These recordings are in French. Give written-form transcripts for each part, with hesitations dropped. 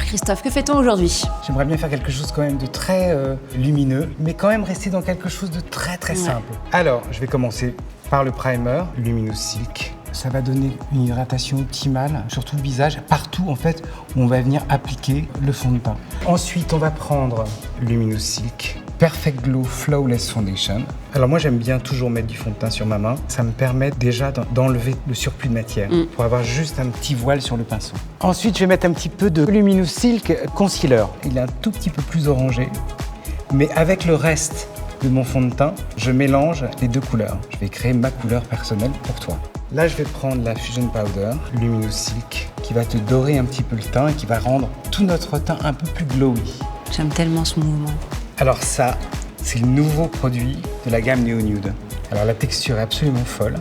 Christophe, que fait-on aujourd'hui? J'aimerais bien faire quelque chose quand même de très lumineux, mais quand même rester dans quelque chose de très simple. Alors, je vais commencer par le primer, Luminous Silk. Ça va donner une hydratation optimale, surtout le visage, partout en fait où on va venir appliquer le fond de teint. Ensuite, on va prendre Luminous Silk Perfect Glow Flawless Foundation. Alors moi, j'aime bien toujours mettre du fond de teint sur ma main. Ça me permet déjà d'enlever le surplus de matière pour avoir juste un petit voile sur le pinceau. Ensuite, je vais mettre un petit peu de Luminous Silk Concealer. Il est un tout petit peu plus orangé, mais avec le reste de mon fond de teint, je mélange les deux couleurs. Je vais créer ma couleur personnelle pour toi. Là, je vais prendre la Fusion Powder, Luminous Silk, qui va te dorer un petit peu le teint et qui va rendre tout notre teint un peu plus glowy. J'aime tellement ce mouvement. Alors ça, c'est le nouveau produit de la gamme Neo Nude. Alors la texture est absolument folle.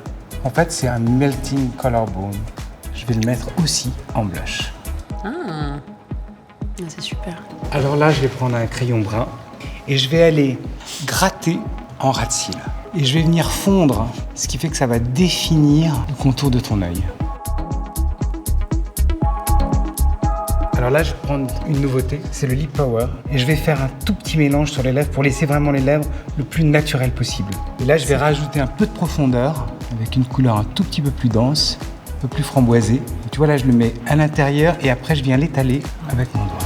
En fait, c'est un Melting Collarbone. Je vais le mettre aussi en blush. Ah, c'est super. Alors là, je vais prendre un crayon brun et je vais aller gratter en ras de cils. Et je vais venir fondre, ce qui fait que ça va définir le contour de ton œil. Alors là, je vais prendre une nouveauté, c'est le Lip Power. Et je vais faire un tout petit mélange sur les lèvres pour laisser vraiment les lèvres le plus naturel possible. Et là, je vais rajouter un peu de profondeur avec une couleur un tout petit peu plus dense, un peu plus framboisée. Et tu vois, là, je le mets à l'intérieur et après, je viens l'étaler avec mon doigt.